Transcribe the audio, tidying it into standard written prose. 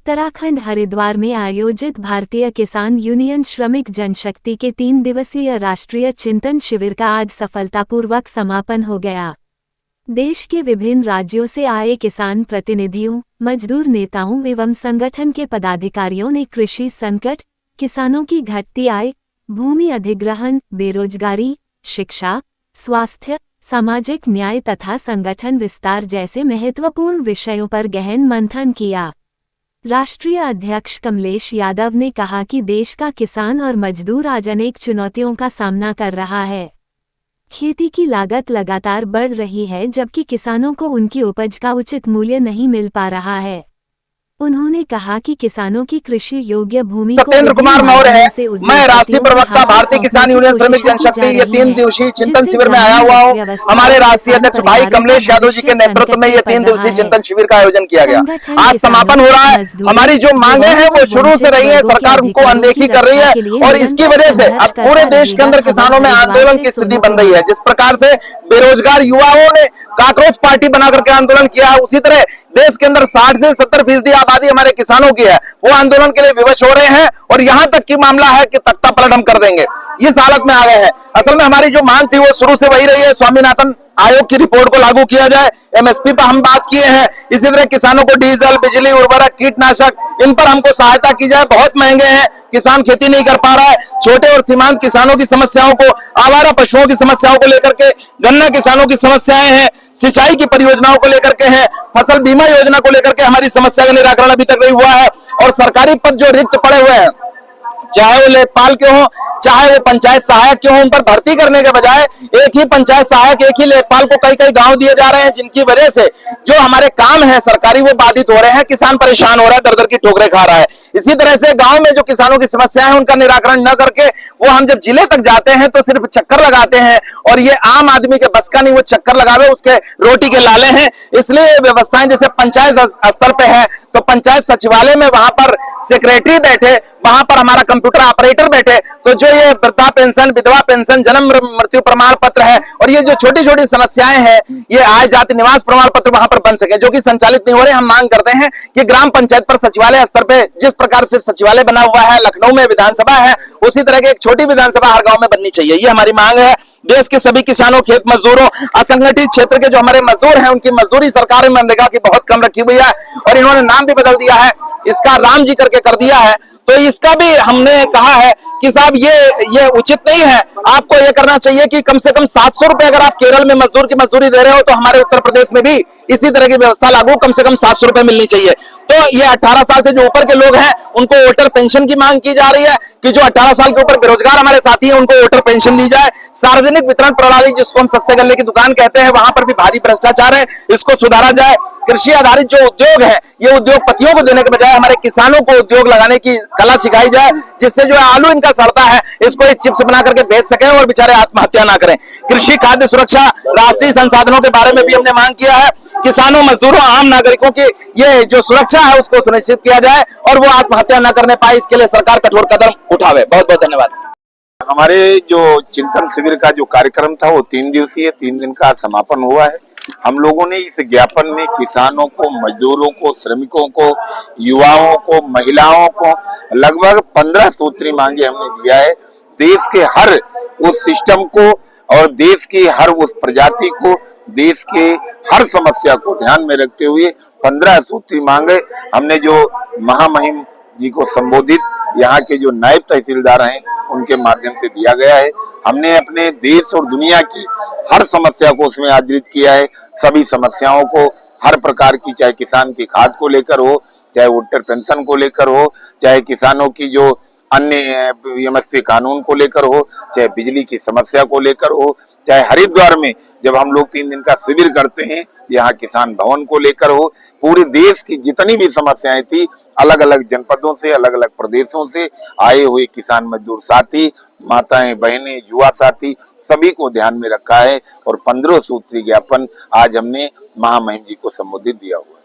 उत्तराखंड हरिद्वार में आयोजित भारतीय किसान यूनियन श्रमिक जनशक्ति के 3 दिवसीय राष्ट्रीय चिंतन शिविर का आज सफलतापूर्वक समापन हो गया। देश के विभिन्न राज्यों से आए किसान प्रतिनिधियों, मजदूर नेताओं एवं संगठन के पदाधिकारियों ने कृषि संकट, किसानों की घटती आय, भूमि अधिग्रहण, बेरोजगारी, शिक्षा, स्वास्थ्य, सामाजिक न्याय तथा संगठन विस्तार जैसे महत्वपूर्ण विषयों पर गहन मंथन किया। राष्ट्रीय अध्यक्ष कमलेश यादव ने कहा कि देश का किसान और मजदूर आज अनेक चुनौतियों का सामना कर रहा है। खेती की लागत लगातार बढ़ रही है, जबकि किसानों को उनकी उपज का उचित मूल्य नहीं मिल पा रहा है। उन्होंने कहा कि किसानों की कृषि योग्य भूमि सत्येंद्र कुमार मौर्य है। मैं राष्ट्रीय प्रवक्ता भारतीय किसान यूनियन श्रमिक जनशक्ति ये 3 दिवसीय चिंतन शिविर में आया हुआ हूँ। हमारे राष्ट्रीय अध्यक्ष भाई कमलेश यादव जी के नेतृत्व में ये 3 दिवसीय चिंतन शिविर का आयोजन किया गया। आज समापन हो रहा है। हमारी जो मांगे हैं वो शुरू से रही है, सरकार उनको अनदेखी कर रही है और इसकी वजह से अब पूरे देश के अंदर किसानों में आंदोलन की स्थिति बन रही है। जिस प्रकार से बेरोजगार युवाओं ने काकरोच पार्टी बना करके आंदोलन किया है, उसी तरह देश के अंदर 60 से 70% आबादी हमारे किसानों की है। वो आंदोलन के लिए विवश हो रहे हैं और यहां तक की मामला है कि तख्ता पलट हम कर देंगे, इस हालत में आ गए हैं। असल में हमारी जो मांग थी वो शुरू से वही रही है, स्वामीनाथन आयोग की रिपोर्ट को लागू किया जाए, एमएसपी पर हम बात किए हैं। इसी तरह किसानों को डीजल, बिजली, उर्वरक, कीटनाशक इन पर हमको सहायता की जाए। बहुत महंगे हैं, किसान खेती नहीं कर पा रहा है। छोटे और सीमांत किसानों की समस्याओं को, आवारा पशुओं की समस्याओं को लेकर के, गन्ना किसानों की समस्याएं हैं, सिंचाई की परियोजनाओं को लेकर के हैं, फसल बीमा योजना को लेकर के हमारी समस्या का निराकरण अभी तक नहीं हुआ है। और सरकारी पद जो रिक्त पड़े हुए हैं, चाहे वो लेखपाल के हों, चाहे वो पंचायत सहायक के हों, उन पर भर्ती करने के बजाय एक ही पंचायत सहायक, एक ही लेखपाल को कई कई गांव दिए जा रहे हैं, जिनकी वजह से जो हमारे काम है सरकारी वो बाधित हो रहे हैं। किसान परेशान हो रहा है, दर दर की ठोकरें खा रहा है। इसी तरह से गांव में जो किसानों की समस्याएं हैं उनका निराकरण न करके वो हम जब जिले तक जाते हैं तो सिर्फ चक्कर लगाते हैं और ये आम आदमी के बस का नहीं, वो चक्कर लगावे उसके रोटी के लाले हैं। इसलिए व्यवस्थाएं जैसे पंचायत स्तर पे है तो पंचायत सचिवालय में वहां पर सेक्रेटरी बैठे, वहां पर हमारा कंप्यूटर ऑपरेटर बैठे, तो जो ये वृद्धा पेंशन, विधवा पेंशन, जन्म मृत्यु प्रमाण पत्र है और ये जो छोटी छोटी समस्याएं हैं, ये आय जाति निवास प्रमाण पत्र वहां पर बन सके, जो कि संचालित नहीं हो रहे। हम मांग करते हैं कि ग्राम पंचायत पर सचिवालय स्तर पे जिस प्रकार से सचिवालय बना हुआ है, लखनऊ में विधानसभा है, उसी तरह की एक छोटी विधानसभा हर गांव में बननी चाहिए। ये हमारी मांग है। देश के सभी किसानों, खेत मजदूरों, असंगठित क्षेत्र के जो हमारे मजदूर हैं, उनकी मजदूरी सरकार में मनरेगा की बहुत कम रखी हुई है और इन्होंने नाम भी बदल दिया है, इसका राम जी करके कर दिया है। तो इसका भी हमने कहा है कि साहब ये उचित नहीं है। आपको ये करना चाहिए कि कम से कम 700 रुपए अगर आप केरल में मजदूर की मजदूरी दे रहे हो तो हमारे उत्तर प्रदेश में भी इसी तरह की व्यवस्था लागू, कम से कम 700 रुपए मिलनी चाहिए। तो ये 18 साल से जो ऊपर के लोग हैं उनको वोटर पेंशन की मांग की जा रही है कि जो 18 साल के ऊपर बेरोजगार हमारे साथी हैं उनको वोटर पेंशन दी जाए। सार्वजनिक वितरण प्रणाली जिसको हम सस्ते गल्ले की दुकान कहते हैं, वहां पर भी भारी भ्रष्टाचार है, इसको सुधारा जाए। कृषि आधारित जो उद्योग है ये उद्योगपतियों को देने के बजाय हमारे किसानों को उद्योग लगाने की कला सिखाई जाए, जिससे जो आलू इनका सड़ता है इसको एक चिप्स बना करके बेच सके और बेचारे आत्महत्या ना करें। कृषि खाद्य सुरक्षा, राष्ट्रीय संसाधनों के बारे में भी हमने मांग किया है। किसानों, मजदूरों, आम नागरिकों की ये जो सुरक्षा है उसको सुनिश्चित किया जाए और वो आत्महत्या न करने पाए, इसके लिए सरकार कठोर कदम उठावे। बहुत बहुत धन्यवाद। हमारे जो चिंतन शिविर का जो कार्यक्रम था वो 3 दिवसीय, 3 दिन का समापन हुआ है। हम लोगों ने इस ज्ञापन में किसानों को, मजदूरों को, श्रमिकों को, युवाओं को, महिलाओं को लगभग 15 सूत्री मांगे हमने दिया है। देश के हर उस सिस्टम को और देश की हर उस प्रजाति को, देश के हर समस्या को ध्यान में रखते हुए 15 सूत्री मांगे हमने जो महामहिम जी को संबोधित यहाँ के जो नायब तहसीलदार हैं उनके माध्यम से दिया गया है। हमने अपने देश और दुनिया की हर समस्या को उसमें आदृत किया है। सभी समस्याओं को, हर प्रकार की, चाहे किसान की खाद को लेकर हो, चाहे वोटर पेंशन को लेकर हो, चाहे किसानों की जो अन्य एमएसपी कानून को लेकर हो, चाहे बिजली की समस्या को लेकर हो, चाहे हरिद्वार में जब हम लोग 3 दिन का शिविर करते हैं यहाँ किसान भवन को लेकर हो, पूरे देश की जितनी भी समस्याएं थी, अलग अलग जनपदों से, अलग अलग प्रदेशों से आए हुए किसान मजदूर साथी, माताएं, बहनें, युवा साथी सभी को ध्यान में रखा है और 15 सूत्री ज्ञापन आज हमने महामहिम जी को संबोधित दिया हुआ।